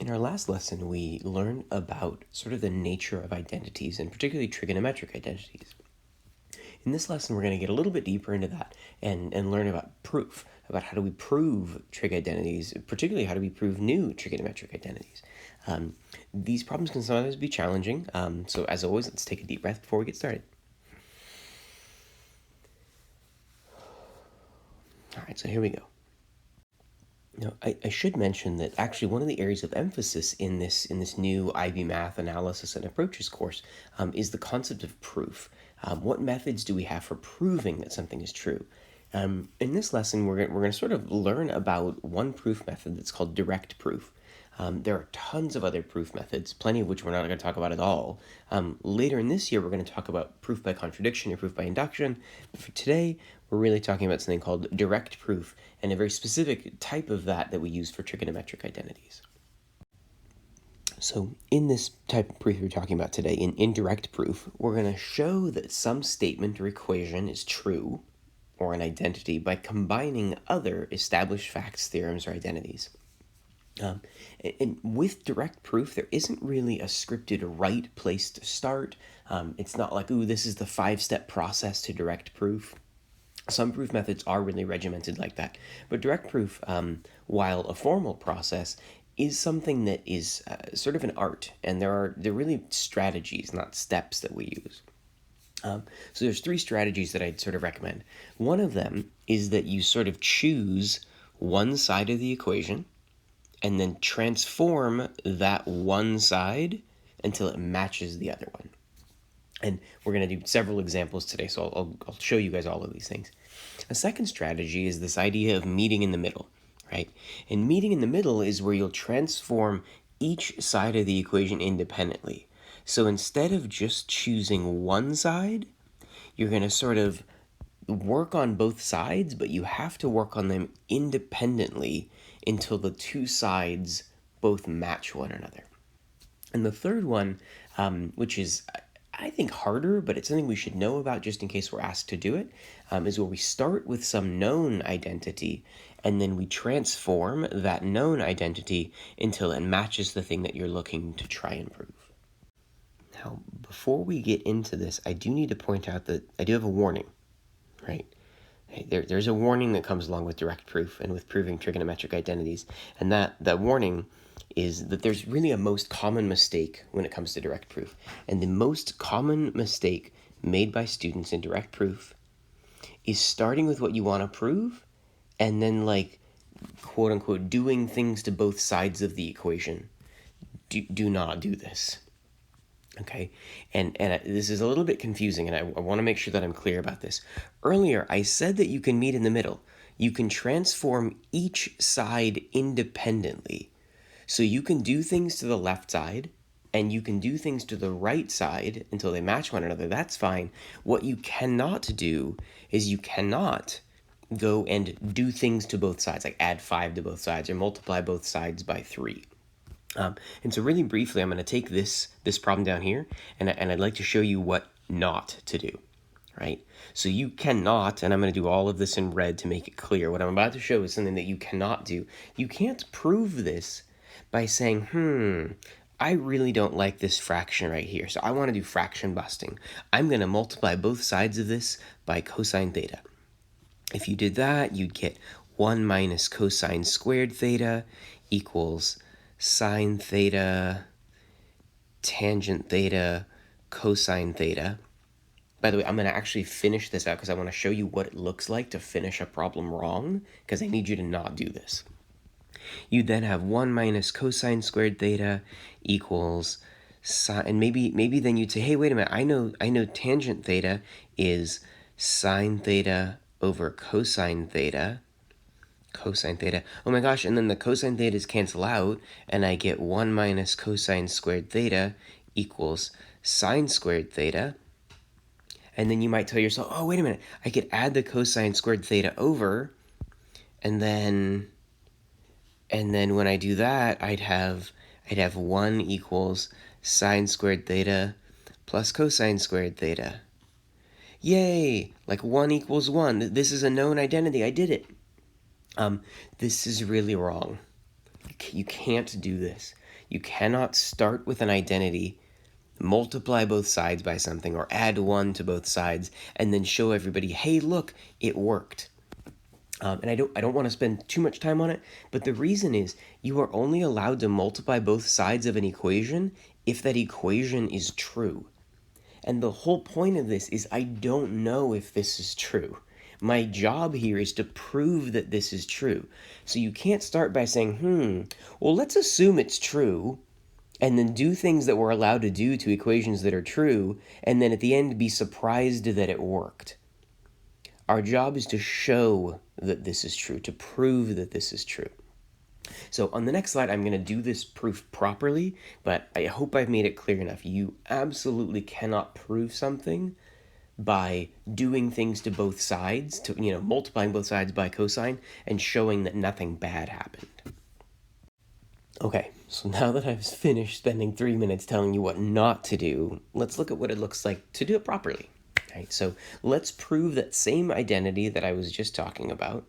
In our last lesson, we learned about sort of the nature of identities, and particularly trigonometric identities. In this lesson, we're going to get a little bit deeper into that and learn about proof, about how do we prove trig identities, particularly how do we prove new trigonometric identities. These problems can sometimes be challenging, so as always, let's take a deep breath before we get started. All right, so here we go. Now, I should mention that actually one of the areas of emphasis in this new IB Math Analysis and Approaches course is the concept of proof. What methods do we have for proving that something is true? In this lesson, we're going to sort of learn about one proof method that's called direct proof. There are tons of other proof methods, plenty of which we're not going to talk about at all. Later in this year, we're going to talk about proof by contradiction or proof by induction. But for today, we're really talking about something called direct proof and a very specific type of that we use for trigonometric identities. So in this type of proof we're talking about today, in indirect proof, we're going to show that some statement or equation is true or an identity by combining other established facts, theorems, or identities. And with direct proof, there isn't really a scripted right place to start. It's not like, this is the 5-step process to direct proof. Some proof methods are really regimented like that. But direct proof, while a formal process, is something that is sort of an art. And they're really strategies, not steps that we use. So there's 3 strategies that I'd sort of recommend. One of them is that you sort of choose one side of the equation and then transform that one side until it matches the other one. And we're going to do several examples today, so I'll show you guys all of these things. A second strategy is this idea of meeting in the middle, right? And meeting in the middle is where you'll transform each side of the equation independently. So instead of just choosing one side, you're going to sort of work on both sides, but you have to work on them independently until the 2 sides both match one another. And the third one, which is, I think, harder, but it's something we should know about just in case we're asked to do it, is where we start with some known identity and then we transform that known identity until it matches the thing that you're looking to try and prove. Now, before we get into this, I do need to point out that I do have a warning, right? There's a warning that comes along with direct proof and with proving trigonometric identities, and that warning is that there's really a most common mistake when it comes to direct proof. And the most common mistake made by students in direct proof is starting with what you want to prove and then, like, quote unquote, doing things to both sides of the equation. Do not do this. Okay, and this is a little bit confusing, and I want to make sure that I'm clear about this. Earlier, I said that you can meet in the middle. You can transform each side independently. So you can do things to the left side, and you can do things to the right side until they match one another. That's fine. What you cannot do is you cannot go and do things to both sides, like add 5 to both sides or multiply both sides by 3. And so really briefly, I'm going to take this problem down here, and I'd like to show you what not to do, right? So you cannot, and I'm going to do all of this in red to make it clear. What I'm about to show is something that you cannot do. You can't prove this by saying, I really don't like this fraction right here, so I want to do fraction busting. I'm going to multiply both sides of this by cosine theta. If you did that, you'd get 1 minus cosine squared theta equals sine theta, tangent theta, cosine theta. By the way, I'm going to actually finish this out because I want to show you what it looks like to finish a problem wrong, because I need you to not do this. You then have 1 minus cosine squared theta equals sine, and maybe then you'd say, hey, wait a minute, I know tangent theta is sine theta over cosine theta. Oh my gosh, and then the cosine thetas cancel out, and I get 1 minus cosine squared theta equals sine squared theta. And then you might tell yourself, oh, wait a minute, I could add the cosine squared theta over, and then when I do that, I'd have 1 equals sine squared theta plus cosine squared theta. Yay, like 1 equals 1. This is a known identity. I did it. This is really wrong. You can't do this. You cannot start with an identity, multiply both sides by something, or add 1 to both sides, and then show everybody, hey, look, it worked. And I don't want to spend too much time on it, but the reason is you are only allowed to multiply both sides of an equation if that equation is true. And the whole point of this is I don't know if this is true. My job here is to prove that this is true. So you can't start by saying, well, let's assume it's true, and then do things that we're allowed to do to equations that are true, and then at the end be surprised that it worked. Our job is to show that this is true, to prove that this is true. So on the next slide, I'm going to do this proof properly, but I hope I've made it clear enough. You absolutely cannot prove something by doing things to both sides, multiplying both sides by cosine and showing that nothing bad happened. Okay, so now that I've finished spending 3 minutes telling you what not to do, let's look at what it looks like to do it properly. Right, so let's prove that same identity that I was just talking about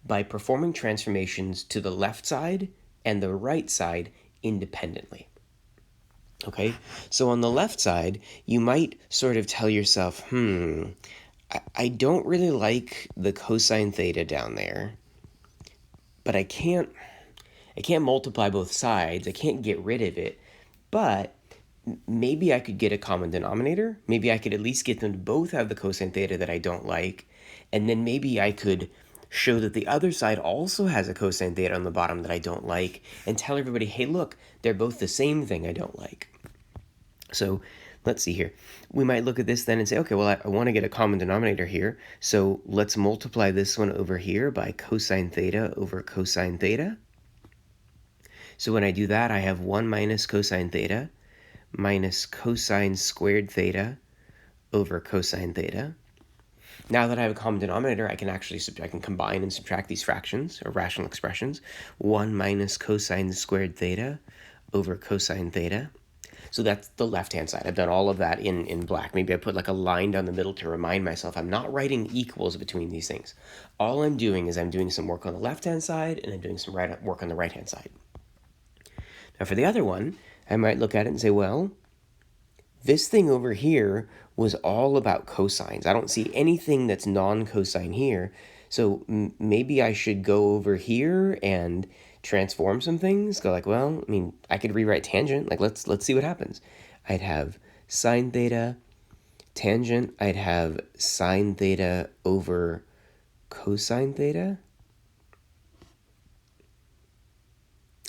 by performing transformations to the left side and the right side independently. Okay, so on the left side, you might sort of tell yourself, I don't really like the cosine theta down there, but I can't multiply both sides. I can't get rid of it, but maybe I could get a common denominator. Maybe I could at least get them to both have the cosine theta that I don't like, and then maybe I could show that the other side also has a cosine theta on the bottom that I don't like, and tell everybody, hey, look, they're both the same thing I don't like. So let's see here. We might look at this then and say, okay, well, I want to get a common denominator here, so let's multiply this one over here by cosine theta over cosine theta. So when I do that, I have 1 minus cosine theta minus cosine squared theta over cosine theta. Now that I have a common denominator, I can combine and subtract these fractions or rational expressions. 1 minus cosine squared theta over cosine theta. So that's the left-hand side. I've done all of that in black. Maybe I put like a line down the middle to remind myself I'm not writing equals between these things. All I'm doing is I'm doing some work on the left-hand side and I'm doing some work on the right-hand side. Now for the other one, I might look at it and say, well, this thing over here was all about cosines. I don't see anything that's non-cosine here. So maybe I should go over here and transform some things. Go like, well, I could rewrite tangent. Like, let's see what happens. I'd have sine theta, tangent. I'd have sine theta over cosine theta.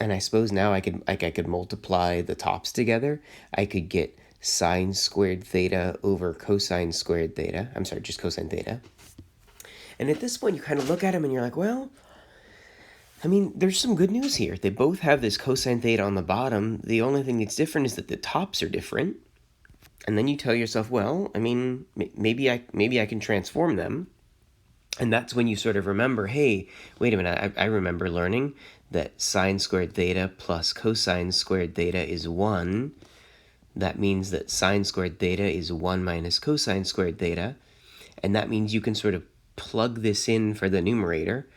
And I suppose now I could multiply the tops together. I could get sine squared theta over cosine squared theta. I'm sorry, just cosine theta. And at this point, you kind of look at them and you're like, well, there's some good news here. They both have this cosine theta on the bottom. The only thing that's different is that the tops are different. And then you tell yourself, well, maybe I can transform them. And that's when you sort of remember, hey, wait a minute, I remember learning that sine squared theta plus cosine squared theta is 1. That means that sine squared theta is 1 minus cosine squared theta. And that means you can sort of plug this in for the numerator,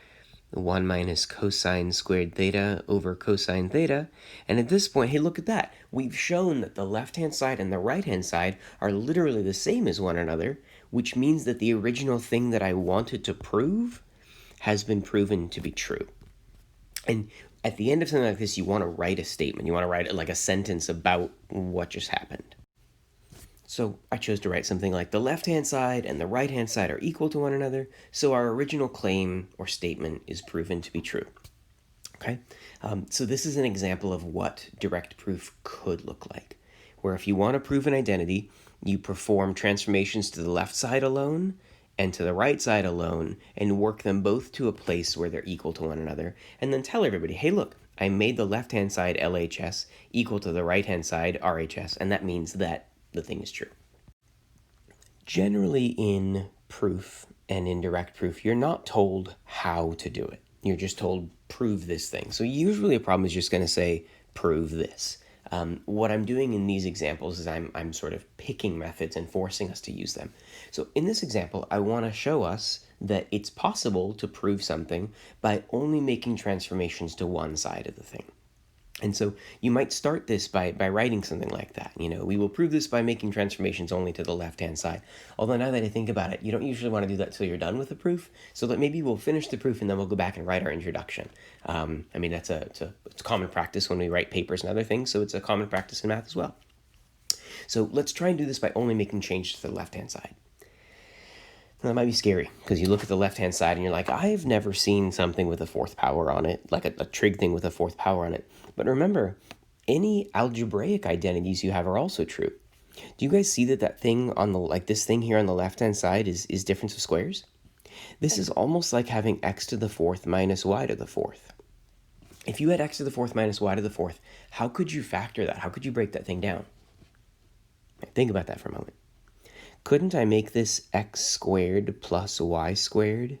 1 minus cosine squared theta over cosine theta. And at this point, hey, look at that. We've shown that the left-hand side and the right-hand side are literally the same as one another, which means that the original thing that I wanted to prove has been proven to be true. And at the end of something like this, you want to write a statement. You want to write like a sentence about what just happened. So I chose to write something like the left-hand side and the right-hand side are equal to one another, so our original claim or statement is proven to be true. Okay, so this is an example of what direct proof could look like, where if you want to prove an identity, you perform transformations to the left side alone and to the right side alone and work them both to a place where they're equal to one another, and then tell everybody, hey, look, I made the left-hand side LHS equal to the right-hand side RHS, and that means that the thing is true. Generally in proof and in direct proof, you're not told how to do it. You're just told, prove this thing. So usually a problem is just going to say, prove this. What I'm doing in these examples is I'm sort of picking methods and forcing us to use them. So in this example, I want to show us that it's possible to prove something by only making transformations to one side of the thing. And so you might start this by writing something like that. We will prove this by making transformations only to the left-hand side. Although now that I think about it, you don't usually want to do that till you're done with the proof. So that maybe we'll finish the proof and then we'll go back and write our introduction. It's common practice when we write papers and other things. So it's a common practice in math as well. So let's try and do this by only making changes to the left-hand side. Now, that might be scary because you look at the left-hand side and you're like, I've never seen something with a fourth power on it, like a trig thing with a fourth power on it. But remember, any algebraic identities you have are also true. Do you guys see that thing on this thing here on the left-hand side is difference of squares? This is almost like having x to the fourth minus y to the fourth. If you had x to the fourth minus y to the fourth, how could you factor that? How could you break that thing down? Think about that for a moment. Couldn't I make this x squared plus y squared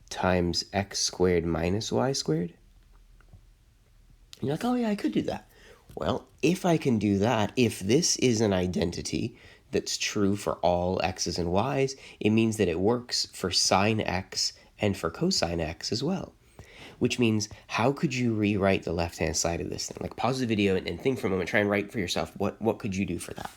times x squared minus y squared? And you're like, oh yeah, I could do that. Well, if I can do that, if this is an identity that's true for all x's and y's, it means that it works for sine x and for cosine x as well. Which means, how could you rewrite the left-hand side of this thing? Like, pause the video and think for a moment, try and write for yourself, what could you do for that?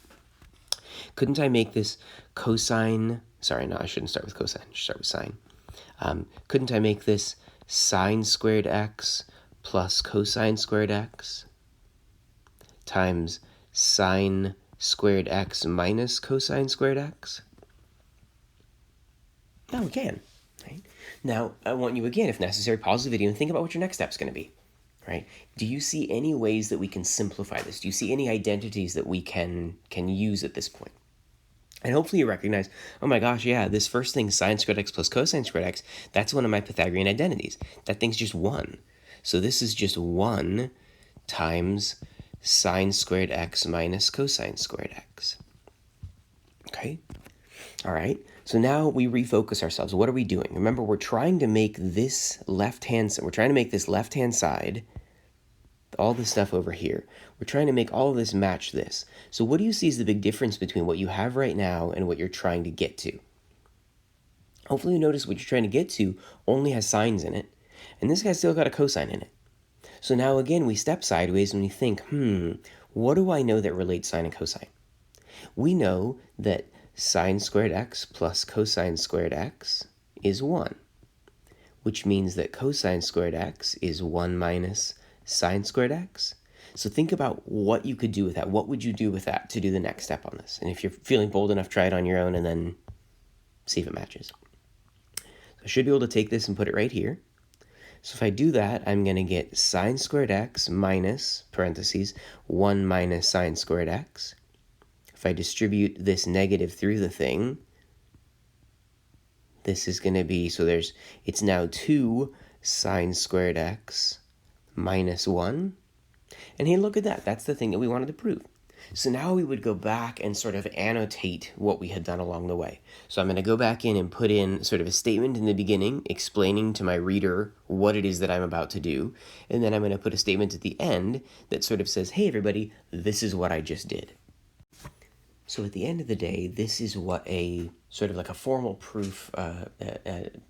Couldn't I make this cosine, sorry, no, I shouldn't start with cosine, I should start with sine. Couldn't I make this sine squared x plus cosine squared x times sine squared x minus cosine squared x? Now we can, right? Now, I want you again, if necessary, pause the video and think about what your next step's going to be, right? Do you see any ways that we can simplify this? Do you see any identities that we can use at this point? And hopefully you recognize, oh my gosh, yeah, this first thing, sine squared x plus cosine squared x, that's one of my Pythagorean identities. That thing's just 1. So this is just 1 times sine squared x minus cosine squared x. Okay? All right. So now we refocus ourselves. What are we doing? Remember, we're trying to make this left-hand side, all this stuff over here, we're trying to make all of this match this. So what do you see is the big difference between what you have right now and what you're trying to get to? Hopefully you notice what you're trying to get to only has sines in it, and this guy's still got a cosine in it. So now again, we step sideways and we think, what do I know that relates sine and cosine? We know that sine squared x plus cosine squared x is 1, which means that cosine squared x is 1 minus sine squared x. So think about what you could do with that. What would you do with that to do the next step on this? And if you're feeling bold enough, try it on your own and then see if it matches. So I should be able to take this and put it right here. So if I do that, I'm going to get sine squared x minus, parentheses, 1 minus sine squared x. If I distribute this negative through the thing, this is going to be, it's now 2 sine squared x minus 1. And hey, look at that. That's the thing that we wanted to prove. So now we would go back and sort of annotate what we had done along the way. So I'm going to go back in and put in sort of a statement in the beginning explaining to my reader what it is that I'm about to do. And then I'm going to put a statement at the end that sort of says, hey, everybody, this is what I just did. So at the end of the day, this is what a sort of like a formal proof,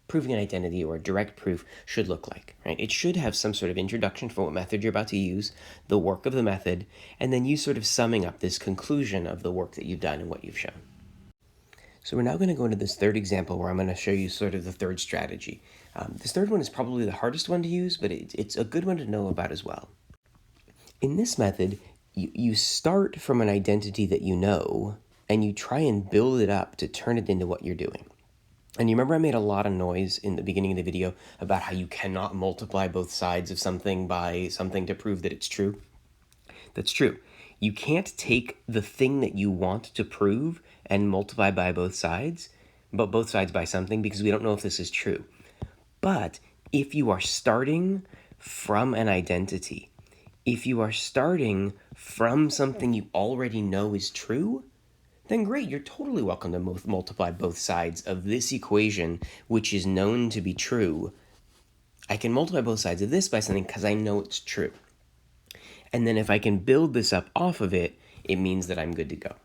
proving an identity or a direct proof should look like, right? It should have some sort of introduction for what method you're about to use, the work of the method, and then you sort of summing up this conclusion of the work that you've done and what you've shown. So we're now going to go into this third example where I'm going to show you sort of the third strategy. This third one is probably the hardest one to use, but it's a good one to know about as well. In this method, you start from an identity that you know, and you try and build it up to turn it into what you're doing. And you remember I made a lot of noise in the beginning of the video about how you cannot multiply both sides of something by something to prove that it's true? That's true. You can't take the thing that you want to prove and multiply by both sides, but both sides by something, because we don't know if this is true. But if you are starting from an identity, if you are starting from something you already know is true, then great, you're totally welcome to multiply both sides of this equation, which is known to be true. I can multiply both sides of this by something because I know it's true. And then if I can build this up off of it, it means that I'm good to go.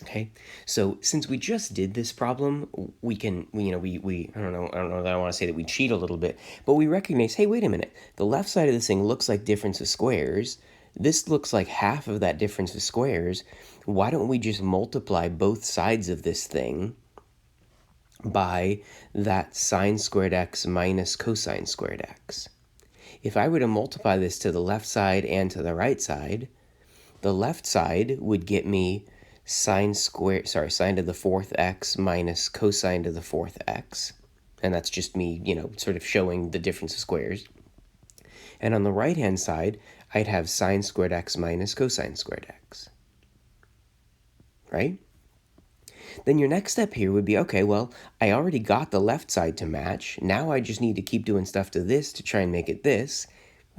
Okay, so since we just did this problem, we can, I don't know that I want to say that we cheat a little bit, but we recognize, hey, wait a minute, the left side of this thing looks like difference of squares. This looks like half of that difference of squares. Why don't we just multiply both sides of this thing by that sine squared x minus cosine squared x? If I were to multiply this to the left side and to the right side, the left side would get me sine to the fourth x minus cosine to the fourth x. And that's just me, sort of showing the difference of squares. And on the right-hand side, I'd have sine squared x minus cosine squared x. Right? Then your next step here would be, okay, well, I already got the left side to match. Now I just need to keep doing stuff to this to try and make it this.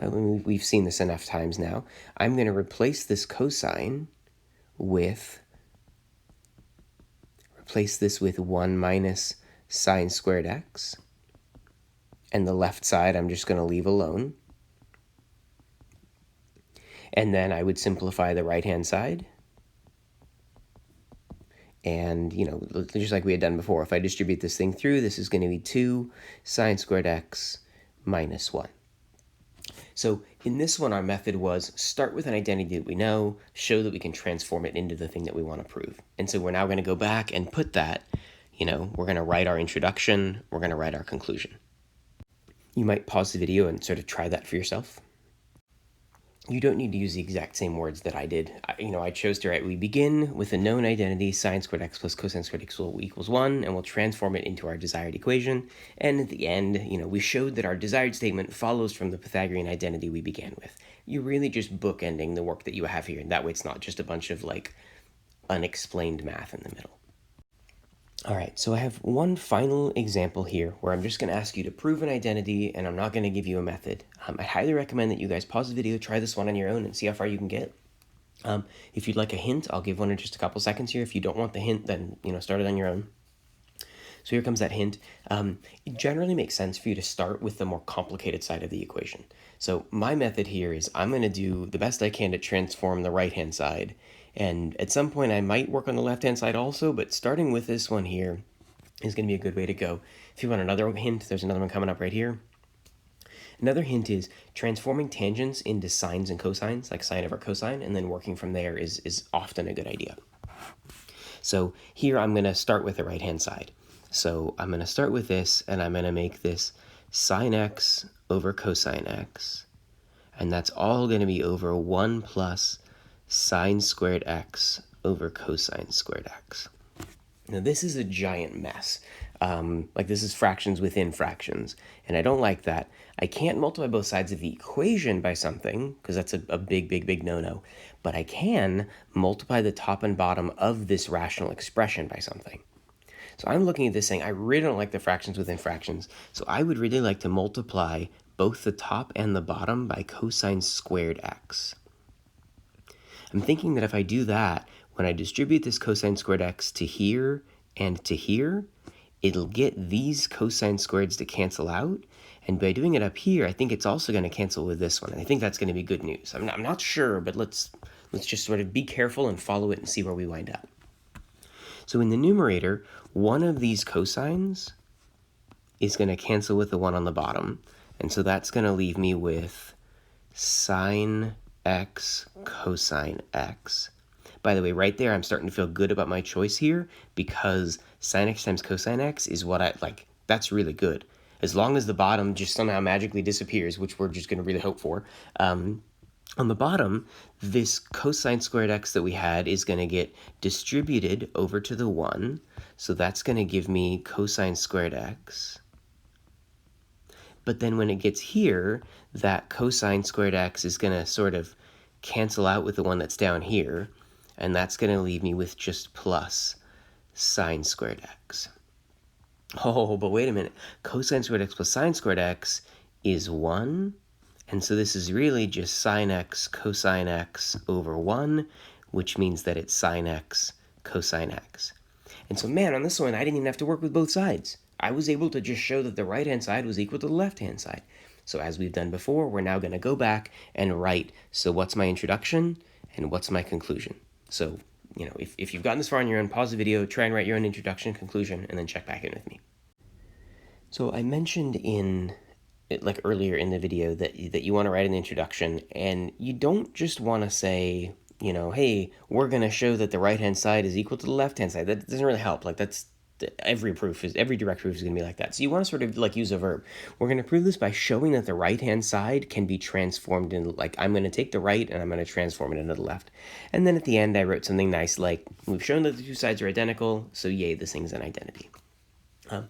We've seen this enough times now. I'm going to replace this cosine with 1 minus sine squared x. And the left side I'm just going to leave alone. And then I would simplify the right-hand side. And, just like we had done before, if I distribute this thing through, this is going to be 2 sine squared x minus 1. So in this one, our method was start with an identity that we know, show that we can transform it into the thing that we want to prove. And so we're now going to go back and put that, we're going to write our introduction, we're going to write our conclusion. You might pause the video and sort of try that for yourself. You don't need to use the exact same words that I did. I chose to write, we begin with a known identity, sine squared x plus cosine squared x equals 1, and we'll transform it into our desired equation. And at the end, we showed that our desired statement follows from the Pythagorean identity we began with. You're really just bookending the work that you have here, and that way it's not just a bunch of, unexplained math in the middle. All right, so I have one final example here where I'm just going to ask you to prove an identity, and I'm not going to give you a method. I highly recommend that you guys pause the video, try this one on your own, and see how far you can get. If you'd like a hint, I'll give one in just a couple seconds here. If you don't want the hint, then, start it on your own. So here comes that hint. It generally makes sense for you to start with the more complicated side of the equation. So my method here is I'm going to do the best I can to transform the right-hand side. And at some point I might work on the left-hand side also, but starting with this one here is going to be a good way to go. If you want another hint, there's another one coming up right here. Another hint is transforming tangents into sines and cosines, like sine over cosine, and then working from there is often a good idea. So here I'm going to start with the right-hand side. So I'm going to start with this, and I'm going to make this sine x over cosine x. And that's all going to be over 1 plus sine squared x over cosine squared x. Now this is a giant mess. This is fractions within fractions, and I don't like that. I can't multiply both sides of the equation by something, because that's a big no-no, but I can multiply the top and bottom of this rational expression by something. So I'm looking at this saying, I really don't like the fractions within fractions, so I would really like to multiply both the top and the bottom by cosine squared x. I'm thinking that if I do that, when I distribute this cosine squared x to here and to here, it'll get these cosine squareds to cancel out, and by doing it up here, I think it's also going to cancel with this one, and I think that's going to be good news. I'm not sure, but let's just sort of be careful and follow it and see where we wind up. So in the numerator, one of these cosines is going to cancel with the one on the bottom, and so that's going to leave me with sine x cosine x. By the way, right there, I'm starting to feel good about my choice here, because sine x times cosine x is what I like. That's really good. As long as the bottom just somehow magically disappears, which we're just going to really hope for. On the bottom, this cosine squared x that we had is going to get distributed over to the 1. So that's going to give me cosine squared x. But then when it gets here, that cosine squared x is going to sort of cancel out with the one that's down here. And that's going to leave me with just plus sine squared x. Oh, but wait a minute. Cosine squared x plus sine squared x is 1. And so this is really just sine x cosine x over 1, which means that it's sine x cosine x. And so, man, on this one, I didn't even have to work with both sides. I was able to just show that the right-hand side was equal to the left-hand side. So as we've done before, we're now going to go back and write, so what's my introduction and what's my conclusion? So, if you've gotten this far on your own, pause the video, try and write your own introduction, conclusion, and then check back in with me. So I mentioned earlier in the video that you want to write an introduction, and you don't just want to say, hey, we're going to show that the right-hand side is equal to the left-hand side. That doesn't really help. That's every direct proof is going to be like that. So you want to sort of use a verb. We're going to prove this by showing that the right-hand side can be transformed in, I'm going to take the right and I'm going to transform it into the left. And then at the end, I wrote something nice like, we've shown that the two sides are identical, so yay, this thing's an identity. I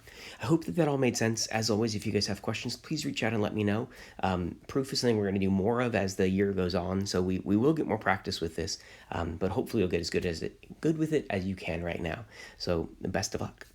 hope that all made sense. As always, if you guys have questions, please reach out and let me know. Proof is something we're going to do more of as the year goes on, so we will get more practice with this, but hopefully you'll get as good with it as you can right now. So best of luck.